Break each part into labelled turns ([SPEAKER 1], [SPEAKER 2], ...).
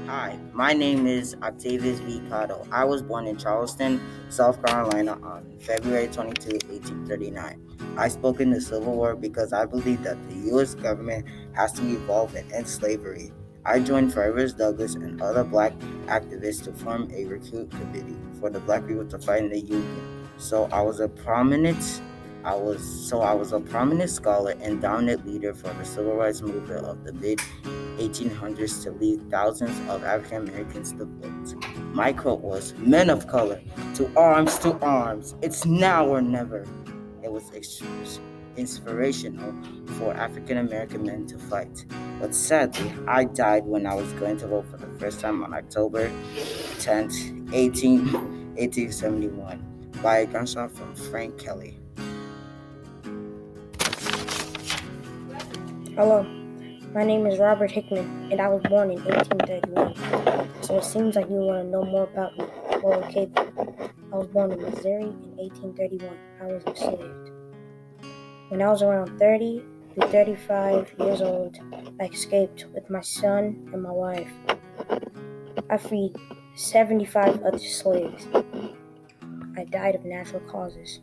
[SPEAKER 1] Hi, my name is Octavius V. Cotto. I was born in Charleston, South Carolina on February 22, 1839. I spoke in the Civil War because I believe that the U.S. government has to evolve and end slavery. I joined Frederick Douglass and other black activists to form a recruit committee for the black people to fight in the Union. I was a prominent scholar and dominant leader for the civil rights movement of the mid 1800s to lead thousands of African Americans to vote. My quote was, "Men of color, to arms, it's now or never." It was inspirational for African American men to fight. But sadly, I died when I was going to vote for the first time on October 10th, 1871, by a gunshot from Frank Kelly.
[SPEAKER 2] Hello, my name is Robert Hickman, and I was born in 1831. So it seems like you want to know more about me. Well, okay then. I was born in Missouri in 1831. I was enslaved. When I was around 30 to 35 years old, I escaped with my son and my wife. I freed 75 other slaves. I died of natural causes.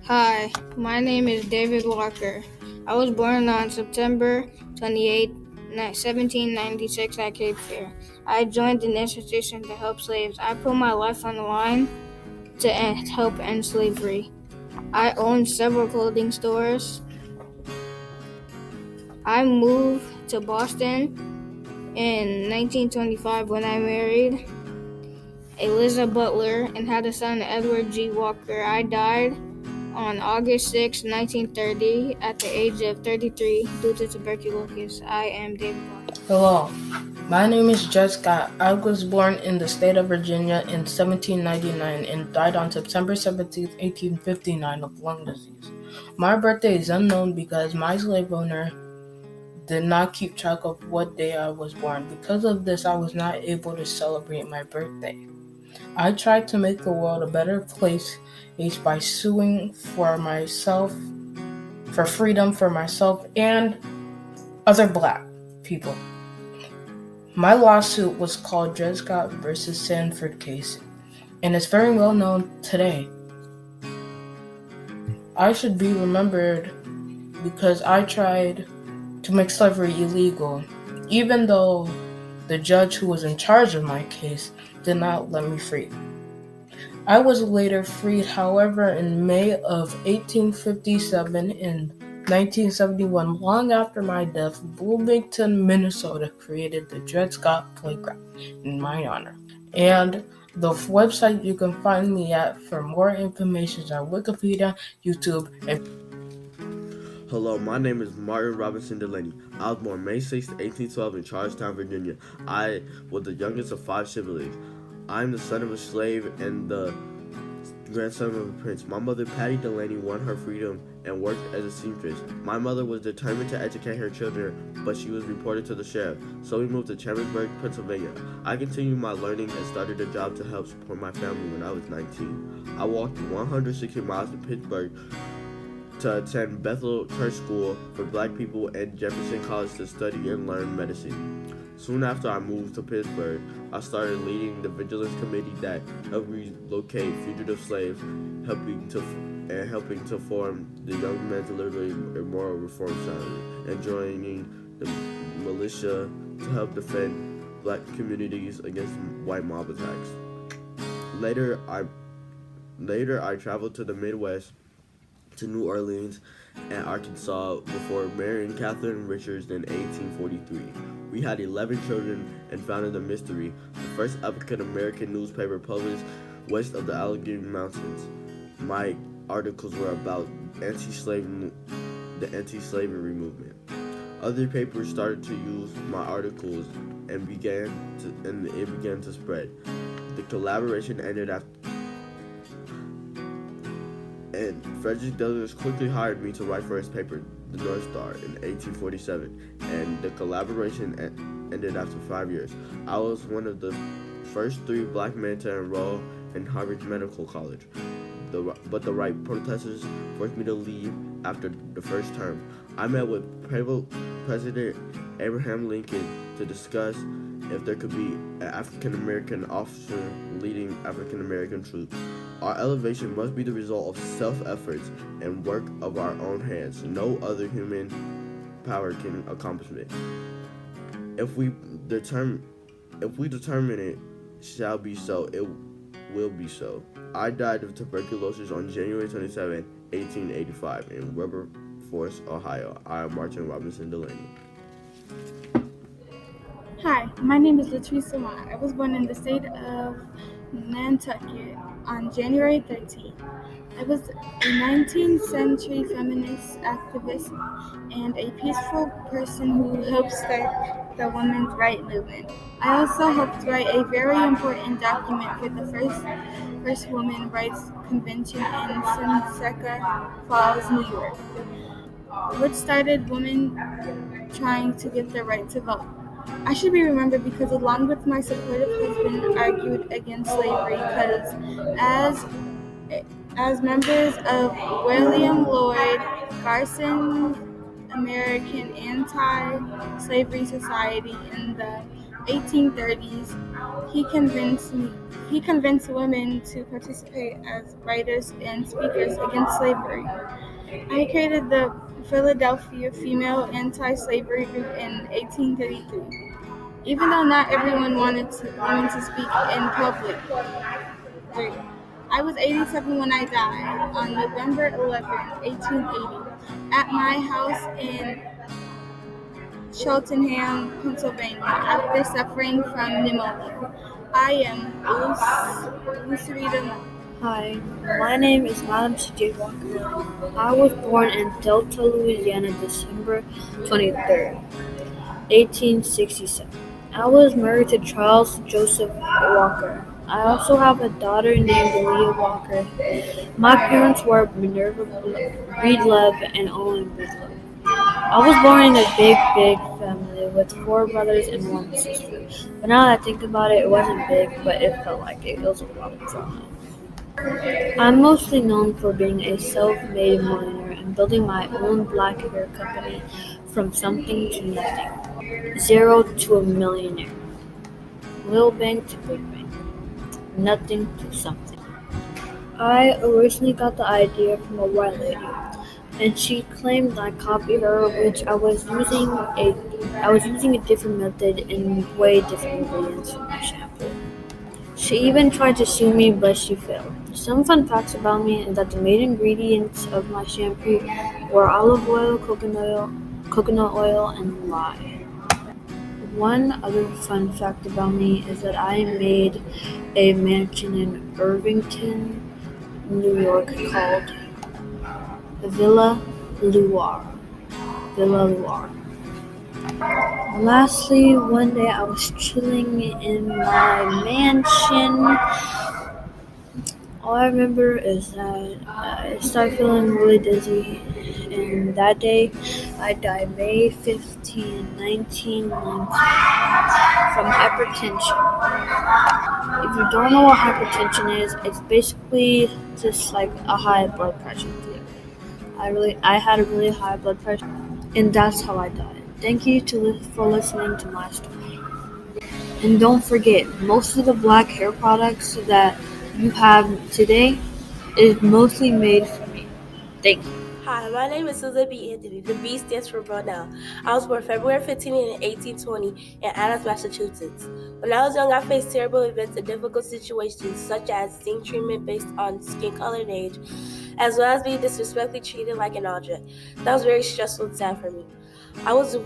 [SPEAKER 3] Hi, my name is David Walker. I was born on September 28, 1796 at Cape Fear. I joined an institution to help slaves. I put my life on the line to help end slavery. I owned several clothing stores. I moved to Boston in 1925 when I married Eliza Butler and had a son, Edward G. Walker. I died on August 6, 1930, at the age of 33 due to tuberculosis. I am David Walker.
[SPEAKER 4] Hello, my name is Jed Scott. I was born in the state of Virginia in 1799 and died on September 17, 1859 of lung disease. My birthday is unknown because my slave owner did not keep track of what day I was born. Because of this, I was not able to celebrate my birthday. I tried to make the world a better place by suing for freedom for myself and other black people. My lawsuit was called Dred Scott versus Sanford case, and it's very well known today. I should be remembered because I tried to make slavery illegal, even though the judge who was in charge of my case did not let me free. I was later freed, however, in May of 1857 and 1971, long after my death, Bloomington, Minnesota created the Dred Scott Playground in my honor. And the website you can find me at for more information is on Wikipedia, YouTube, and
[SPEAKER 5] Hello, my name is Martin Robinson Delaney. I was born May 6, 1812 in Charlestown, Virginia. I was the youngest of 5 siblings. I'm the son of a slave and the grandson of a prince. My mother, Patty Delaney, won her freedom and worked as a seamstress. My mother was determined to educate her children, but she was reported to the sheriff, so we moved to Chambersburg, Pennsylvania. I continued my learning and started a job to help support my family when I was 19. I walked 160 miles to Pittsburgh to attend Bethel Church School for Black people and Jefferson College to study and learn medicine. Soon after I moved to Pittsburgh, I started leading the vigilance committee that helped relocate fugitive slaves, helping to form the Young Men's Liberty and Moral Reform Society, and joining the militia to help defend Black communities against white mob attacks. Later, I traveled to the Midwest, to New Orleans and Arkansas before marrying Catherine Richards in 1843. We had 11 children and founded The Mystery, the first African-American newspaper published west of the Allegheny Mountains. My articles were about the anti-slavery movement. Other papers started to use my articles and it began to spread. The collaboration ended after, and Frederick Douglass quickly hired me to write for his paper, The North Star, in 1847, and the collaboration ended after 5 years. I was one of the first 3 black men to enroll in Harvard Medical College, but the right protesters forced me to leave after the first term. I met with President Abraham Lincoln to discuss if there could be an African American officer leading African American troops. Our elevation must be the result of self-efforts and work of our own hands. No other human power can accomplish it. If we determine it shall be so, it will be so. I died of tuberculosis on January 27, 1885 in Wilberforce, Ohio. I am Martin Robinson Delaney.
[SPEAKER 6] Hi, my name is Latrice Samar. I was born in the state of Nantucket on January 13th. I was a 19th century feminist activist and a peaceful person who helped start the women's rights movement. I also helped write a very important document for the first women's rights convention in Seneca Falls, New York, which started women trying to get their right to vote. I should be remembered because, along with my supportive husband, argued against slavery because, as as members of William Lloyd Garrison's American Anti-Slavery Society in the 1830s, he convinced women to participate as writers and speakers against slavery. I created the Philadelphia Female Anti-Slavery Group in 1833. Even though not everyone wanted women to speak in public, I was 87 when I died on November 11, 1880, at my house in Cheltenham, Pennsylvania, after suffering from pneumonia. I am Lucerita.
[SPEAKER 2] Hi, my name is Madam C.J. Walker. I was born in Delta, Louisiana, December 23rd, 1867. I was married to Charles Joseph Walker. I also have a daughter named Leah Walker. My parents were Minerva Breedlove and Owen Breedlove. I was born in a big family with 4 brothers and 1 sister. But now that I think about it, it wasn't big, but it felt like it. It was a lot of drama. I'm mostly known for being a self-made millionaire and building my own black hair company from something to nothing. Zero to a millionaire. Little bank to big bank. Nothing to something. I originally got the idea from a white lady, and she claimed I copied her, which I was using a different method and way different ingredients in my shampoo. She even tried to sue me, but she failed. Some fun facts about me is that the main ingredients of my shampoo were olive oil, coconut oil, and lye. One other fun fact about me is that I made a mansion in Irvington, New York called Villa Loire. Villa Loire. Lastly, one day I was chilling in my mansion. All I remember is that I started feeling really dizzy, and that day I died May 15, 1990 from hypertension. If you don't know what hypertension is, it's basically just like a high blood pressure. I had a really high blood pressure, and that's how I died. Thank you for listening to my story. And don't forget, most of the black hair products that you have today is mostly made for me. Thank you.
[SPEAKER 7] Hi, my name is Susan B. Anthony. The B stands for Brownell. I was born February 15 in 1820 in Adams, Massachusetts. When I was young, I faced terrible events and difficult situations, such as seeing treatment based on skin color and age, as well as being disrespectfully treated like an object. That was very stressful and sad for me. I was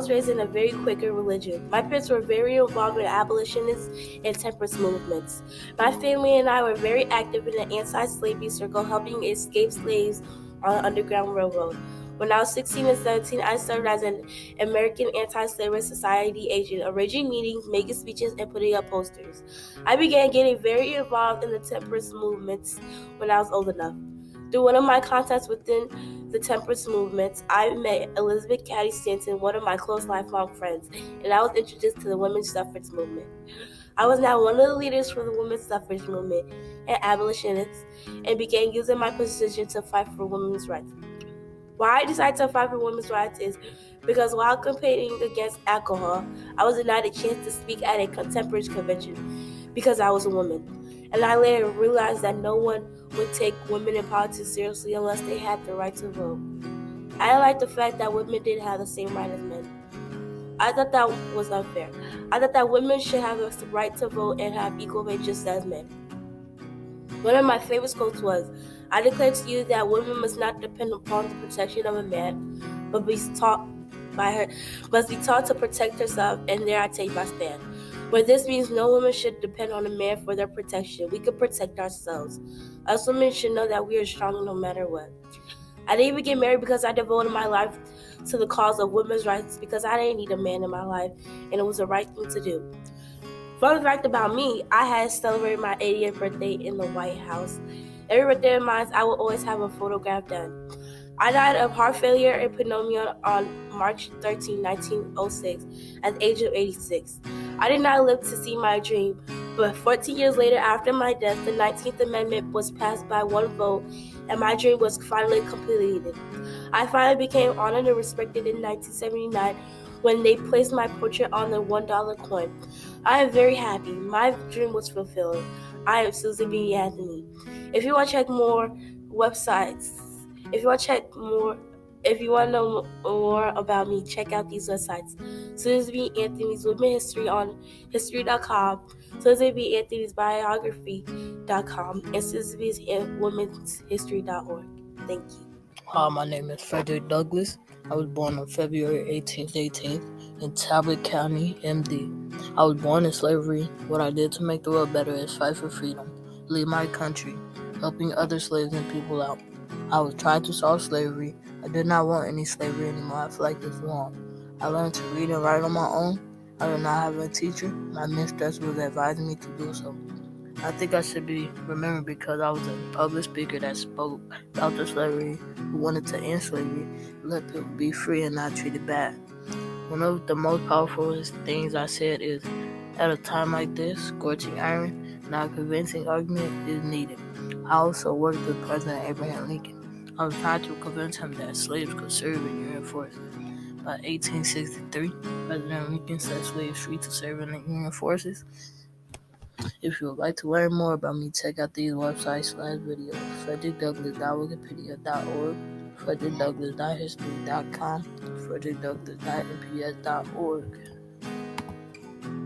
[SPEAKER 7] raised in a very Quaker religion. My parents were very involved in abolitionists and temperance movements. My family and I were very active in the anti-slavery circle, helping escape slaves on the Underground Railroad. When I was 16 and 17, I served as an American Anti-Slavery Society agent, arranging meetings, making speeches, and putting up posters. I began getting very involved in the temperance movements when I was old enough. Through one of my contacts within the temperance movements, I met Elizabeth Cady Stanton, one of my close lifelong friends, and I was introduced to the women's suffrage movement. I was now one of the leaders for the women's suffrage movement and abolitionists, and began using my position to fight for women's rights. Why I decided to fight for women's rights is because while campaigning against alcohol, I was denied a chance to speak at a contemporary convention because I was a woman. And I later realized that no one would take women in politics seriously unless they had the right to vote. I didn't like the fact that women didn't have the same right as men. I thought that was unfair. I thought that women should have the right to vote and have equal pay just as men. One of my favorite quotes was, I declare to you that women must not depend upon the protection of a man, but must be taught to protect herself, and there I take my stand. Where this means no woman should depend on a man for their protection. We can protect ourselves. Us women should know that we are strong no matter what. I didn't even get married because I devoted my life to the cause of women's rights because I didn't need a man in my life, and it was the right thing to do. Fun fact about me, I had celebrated my 80th birthday in the White House. Every birthday of mine, I will always have a photograph done. I died of heart failure and pneumonia on March 13, 1906, at the age of 86. I did not live to see my dream, but 14 years later after my death, the 19th Amendment was passed by one vote, and my dream was finally completed. I finally became honored and respected in 1979 when they placed my portrait on the $1 coin. I am very happy. My dream was fulfilled. I am Susan B. Anthony. If you want to check more websites, if you want to know more about me, check out these websites. Susan B. Anthony's Women History on history.com, Susan B. Anthony's biography.com, and Susan B's Women's History.org. Thank you.
[SPEAKER 4] Hi, my name is Frederick Douglass. I was born on February 18th in Talbot County, MD. I was born in slavery. What I did to make the world better is fight for freedom, leave my country, helping other slaves and people out. I was trying to solve slavery. I did not want any slavery anymore. I feel like it's wrong. I learned to read and write on my own. I did not have a teacher. My mistress was advising me to do so. I think I should be remembered because I was a public speaker that spoke about the slavery, who wanted to end slavery, let people be free and not treated bad. One of the most powerful things I said is, at a time like this, scorching iron, not a convincing argument is needed. I also worked with President Abraham Lincoln. I was trying to convince him that slaves could serve in Union forces. By 1863, President Lincoln set slaves free to serve in the Union forces. If you would like to learn more about me, check out these websites /videos: frederickdouglass.wikipedia.org, frederickdouglass.history.com, frederickdouglass.nps.org.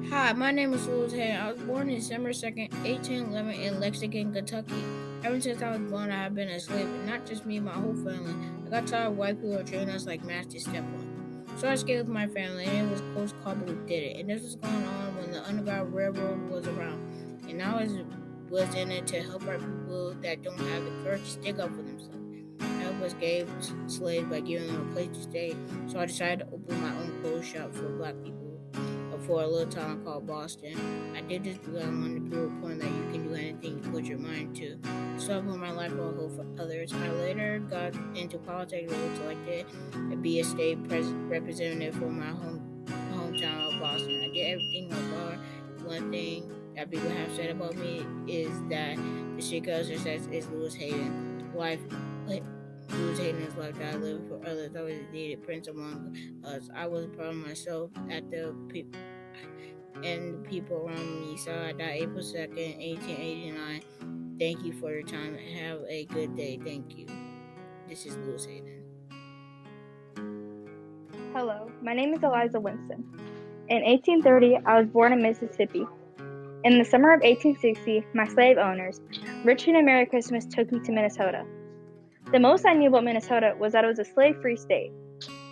[SPEAKER 3] Hi, my name is Louis Hayden. I was born December 2nd, 1811 in Lexington, Kentucky. Ever since I was born, I have been a slave, and not just me, my whole family. I got tired of white people treating us like masters step on. So I escaped with my family, and it was close call, but we did it. And this was going on when the Underground Railroad was around. And I was in it to help our people that don't have the courage to stick up for themselves. Help us gave slaves by giving them a place to stay. So I decided to open my own clothes shop for black people for a little town called Boston. I did this because I wanted to prove a point that you can do anything you put your mind to. So I put my life on hold for others. I later got into politics and was elected to be a state representative for my hometown of Boston. I did everything on bar. One thing that people have said about me is that the secret of success is Louis Hayden. Louis Hayden's life that I live for others. I was needed prince among us. I was proud of myself at the people and the people around me. So I died April 2nd, 1889. Thank you for your time. Have a good day. Thank you. This is Louis Hayden.
[SPEAKER 8] Hello, my name is Eliza Winston. In 1830, I was born in Mississippi. In the summer of 1860, my slave owners, Richard and Merry Christmas, took me to Minnesota. The most I knew about Minnesota was that it was a slave-free state.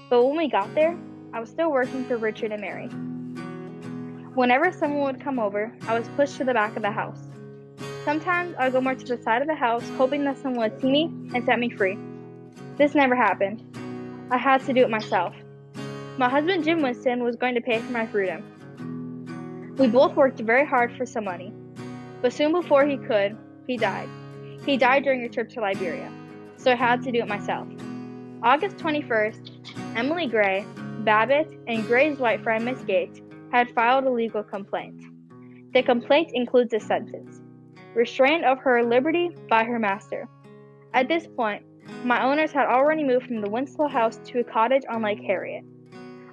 [SPEAKER 8] But when we got there, I was still working for Richard and Mary. Whenever someone would come over, I was pushed to the back of the house. Sometimes I would go more to the side of the house, hoping that someone would see me and set me free. This never happened. I had to do it myself. My husband, Jim Winston, was going to pay for my freedom. We both worked very hard for some money, but soon before he could, he died. He died during a trip to Liberia, so I had to do it myself. August 21st, Emily Gray, Babbitt, and Gray's white friend Miss Gates had filed a legal complaint. The complaint includes a sentence: restraint of her liberty by her master. At this point, My owners had already moved from the Winslow house to a cottage on Lake Harriet.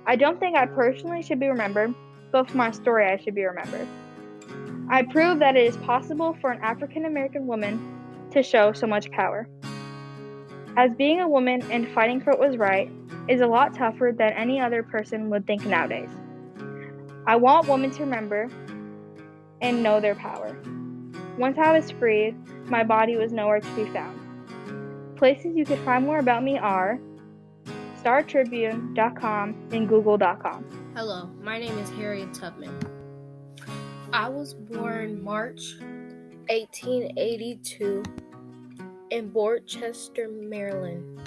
[SPEAKER 8] I don't think I personally should be remembered, but for my story I should be remembered. I proved that it is possible for an African American woman to show so much power. As being a woman and fighting for what was right is a lot tougher than any other person would think nowadays. I want women to remember and know their power. Once I was freed, my body was nowhere to be found. Places you could find more about me are StarTribune.com and Google.com.
[SPEAKER 9] Hello, my name is Harriet Tubman. I was born March 1882 in Dorchester, Maryland.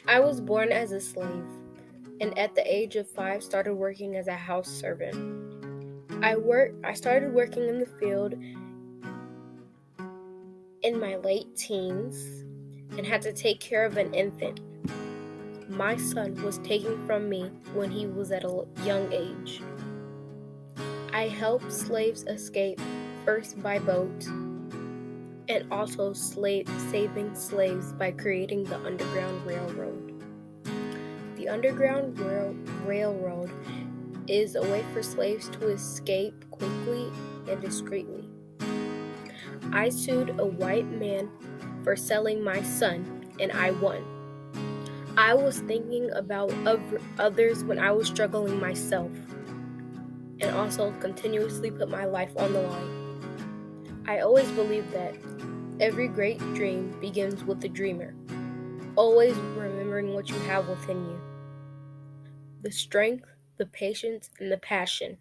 [SPEAKER 9] I was born as a slave, and at the age of 5 started working as a house servant. I started working in the field in my late teens and had to take care of an infant. My son was taken from me when he was at a young age. I helped slaves escape, first by boat, and also saving slaves by creating the Underground Railroad. The Underground Railroad is a way for slaves to escape quickly and discreetly. I sued a white man for selling my son, and I won. I was thinking about others when I was struggling myself, and also continuously put my life on the line. I always believe that every great dream begins with the dreamer, always remembering what you have within you. The strength, the patience, and the passion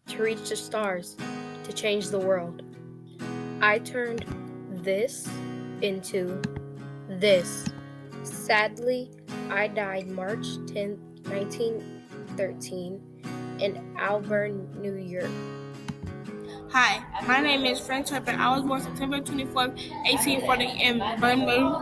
[SPEAKER 9] to reach the stars, to change the world. I turned this into this. Sadly, I died March 10, 1913 in Auburn, New York.
[SPEAKER 10] Hi, my name is Frank Turpin. I was born September 24th, 1840 in Burnmore,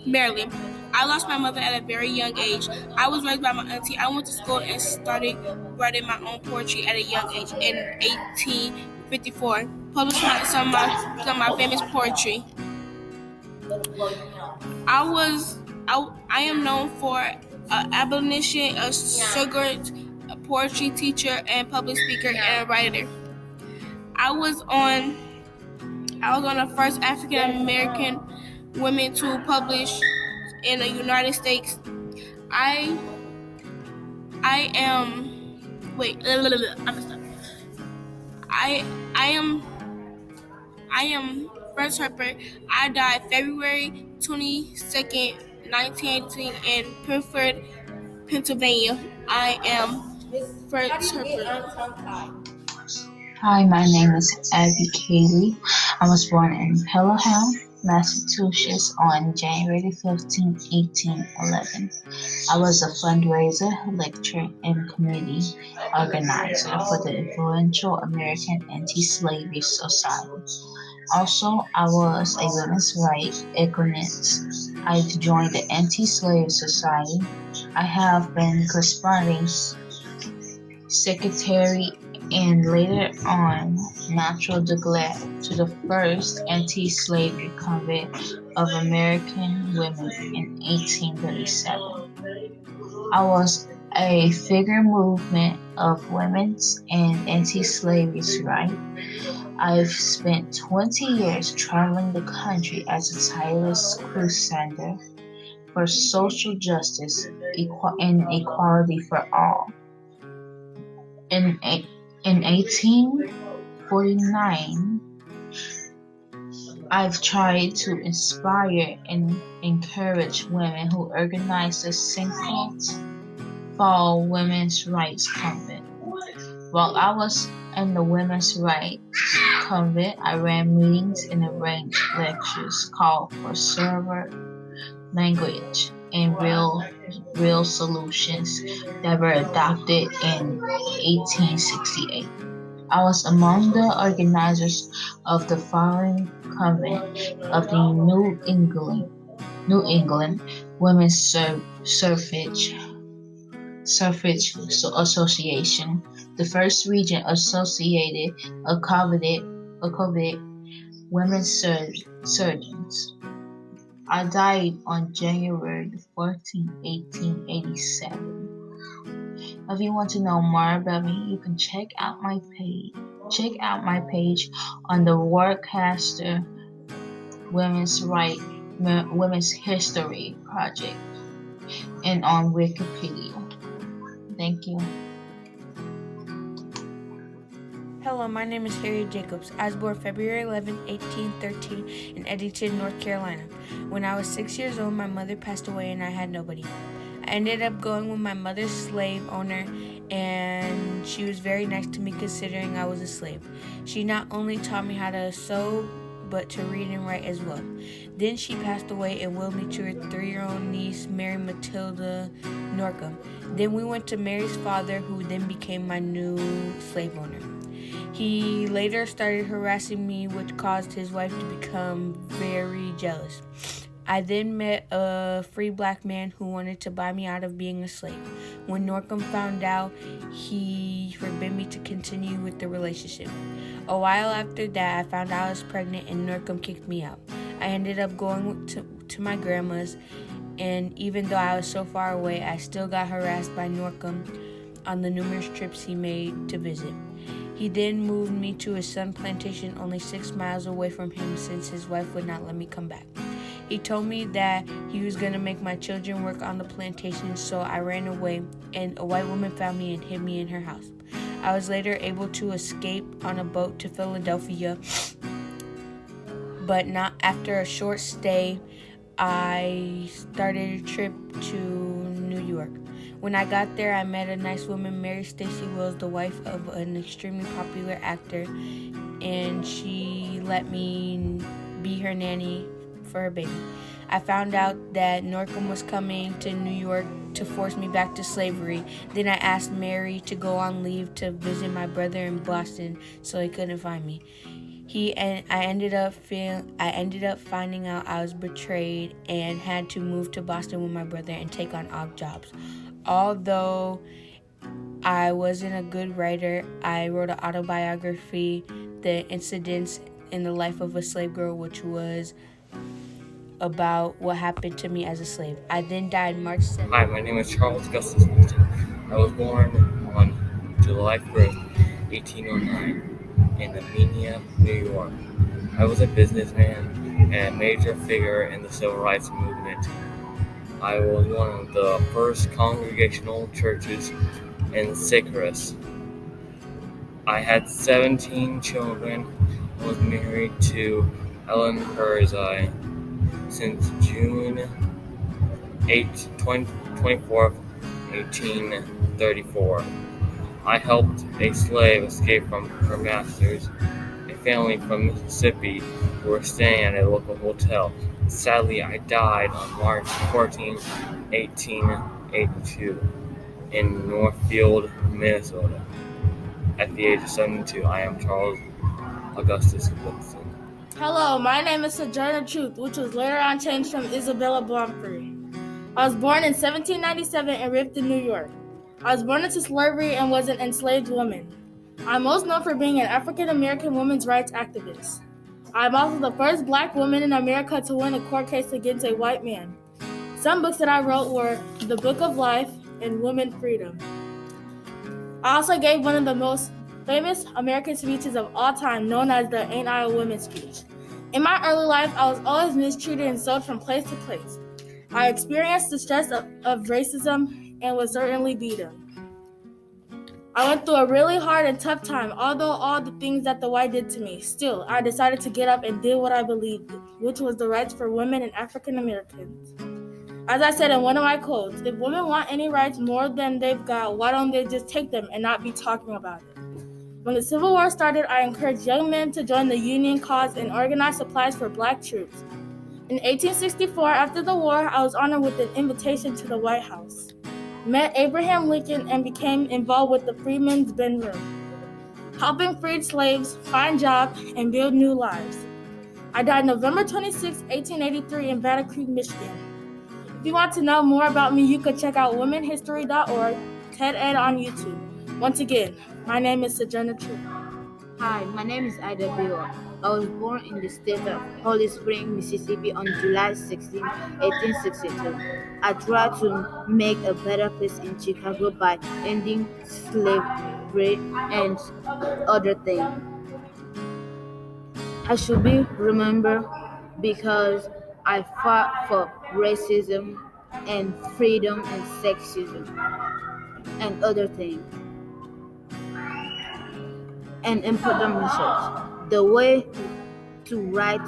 [SPEAKER 10] Maryland. I lost my mother at a very young age. I was raised by my auntie. I went to school and started writing my own poetry at a young age in 1854, published some of my famous poetry. I am known for abolitionist, a sugared poetry teacher, and public speaker and writer. I was on the first African American woman to publish in the United States. I am Fred Harper. I died February 22nd, 1918 in Pittsburgh, Pennsylvania. I am Fred Harper.
[SPEAKER 11] Hi, my name is Abby Cayley. I was born in Pelham, Massachusetts on January 15, 1811. I was a fundraiser, lecturer, and committee organizer for the influential American Anti-Slavery Society. Also, I was a women's rights activist. I've joined the Anti-Slavery Society. I have been corresponding secretary and later on natural declared to the first anti-slavery convent of American women in 1837. I was a figure movement of women's and anti-slavery rights. I've spent 20 years traveling the country as a tireless crusader for social justice and equality for all. In 1849, I've tried to inspire and encourage women who organized the Cinco Fall Women's Rights Convent. While I was in the Women's Rights Convent, I ran meetings and arranged lectures called for server language and real solutions that were adopted in 1868. I was among the organizers of the following convent of the New England Women's Suffrage Association, the first region associated accommodated women's surgeons. I died on January 14, 1887. If you want to know more about me, you can check out my page. Check out my page on the Warcaster Women's History Project and on Wikipedia. Thank you.
[SPEAKER 12] Hello, my name is Harriet Jacobs. I was born February 11, 1813 in Eddington, North Carolina. When I was 6 years old, my mother passed away and I had nobody. I ended up going with my mother's slave owner, and she was very nice to me considering I was a slave. She not only taught me how to sew, but to read and write as well. Then she passed away and willed me to her 3-year-old niece, Mary Matilda Norcom. Then we went to Mary's father, who then became my new slave owner. He later started harassing me, which caused his wife to become very jealous. I then met a free black man who wanted to buy me out of being a slave. When Norcom found out, he forbid me to continue with the relationship. A while after that, I found out I was pregnant and Norcom kicked me out. I ended up going to my grandma's, and even though I was so far away, I still got harassed by Norcom on the numerous trips he made to visit. He then moved me to his son's plantation only 6 miles away from him since his wife would not let me come back. He told me that he was going to make my children work on the plantation, so I ran away, and a white woman found me and hid me in her house. I was later able to escape on a boat to Philadelphia, but not after a short stay. I started a trip to New York. When I got there, I met a nice woman, Mary Stacy Wills, the wife of an extremely popular actor, and she let me be her nanny for her baby. I found out that Norcom was coming to New York to force me back to slavery. Then I asked Mary to go on leave to visit my brother in Boston, so he couldn't find me. I ended up finding out I was betrayed and had to move to Boston with my brother and take on odd jobs. Although I wasn't a good writer, I wrote an autobiography, The Incidents in the Life of a Slave Girl, which was about what happened to me as a slave. I then died March 7th.
[SPEAKER 13] Hi, my name is Charles Augustus Wilson. I was born on July 1st, 1809 in Amenia, New York. I was a businessman and a major figure in the Civil Rights Movement. I was one of the first congregational churches in Syracuse. I had 17 children and was married to Ellen Herzai since June 24th, 1834. I helped a slave escape from her masters, a family from Mississippi who were staying at a local hotel. Sadly, I died on March 14, 1882 in Northfield, Minnesota. At the age of 72, I am Charles Augustus Woodson.
[SPEAKER 10] Hello, my name is Sojourner Truth, which was later on changed from Isabella Blomford. I was born in 1797 in Rifton, New York. I was born into slavery and was an enslaved woman. I'm most known for being an African-American women's rights activist. I'm also the first black woman in America to win a court case against a white man. Some books that I wrote were The Book of Life and Women Freedom. I also gave one of the most famous American speeches of all time, known as the Ain't I a Woman speech. In my early life, I was always mistreated and sold from place to place. I experienced the stress of racism and was certainly beaten. I went through a really hard and tough time, although all the things that the white did to me. Still, I decided to get up and did what I believed in, which was the rights for women and African Americans. As I said in one of my quotes, if women want any rights more than they've got, why don't they just take them and not be talking about it? When the Civil War started, I encouraged young men to join the Union cause and organize supplies for black troops. In 1864, after the war, I was honored with an invitation to the White House, met Abraham Lincoln, and became involved with the Freedmen's Bend Room, helping freed slaves find jobs and build new lives. I died November 26, 1883 in Battle Creek, Michigan. If you want to know more about me, you can check out womenhistory.org, TED Ed on YouTube. Once again, my name is Sojourner Truth.
[SPEAKER 14] Hi, my name is Ida Biwa. I was born in the state of Holy Spring, Mississippi on July 16, 1862. I tried to make a better place in Chicago by ending slavery and other things. I should be remembered because I fought for racism and freedom and sexism and other things. An important message. The way to right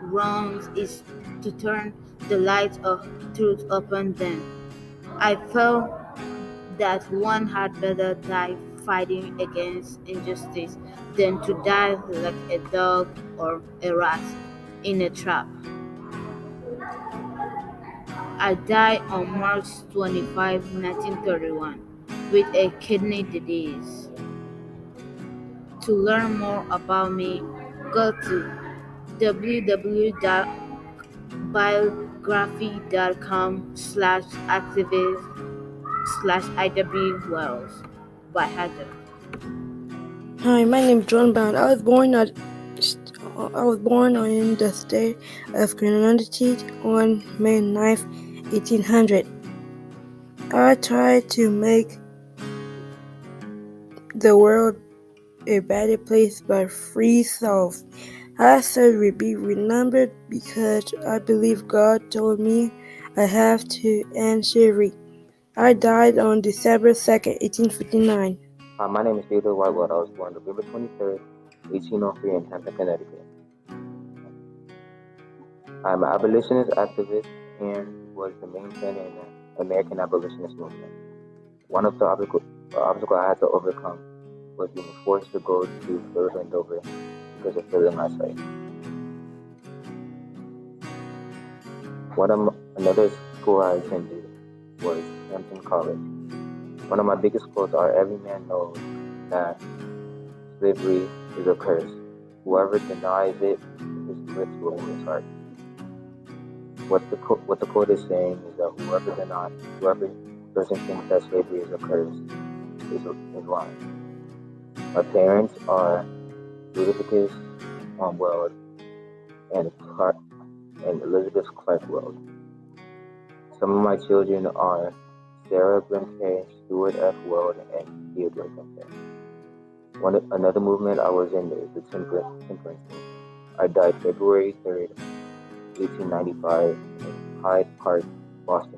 [SPEAKER 14] wrongs is to turn the light of truth upon them. I felt that one had better die fighting against injustice than to die like a dog or a rat in a trap. I died on March 25, 1931, with a kidney disease. To learn more about me, go to www.biography.com/activist/IW Wells by Heather.
[SPEAKER 2] Hi, my name is John Brown. I was born in the state of Connecticut on May 9th, 1800. I tried to make the world a better place by free souls. I said we be remembered because I believe God told me I have to end slavery. I died on December 2nd, 1859.
[SPEAKER 15] My name is Theodore Whitewood. I was born November 23rd, 1803 in Hampton, Connecticut. I'm an abolitionist activist and was the main planner in the American Abolitionist movement. One of the obstacles I had to overcome was being forced to go to Philadelphia and Dover because of failing eyesight. Another school I attended was Hampton College. One of my biggest quotes are, "Every man knows that slavery is a curse. Whoever denies it, his lips will move his heart." What the quote is saying is that whoever doesn't think that slavery is a curse is lying. My parents are Leviticus Weld and Elizabeth Clark Weld. Some of my children are Sarah Brimke, Stuart F. Weld, and Theodore Brimke. Another movement I was in is the temperance movement. I died February 3rd, 1895 in Hyde Park, Boston.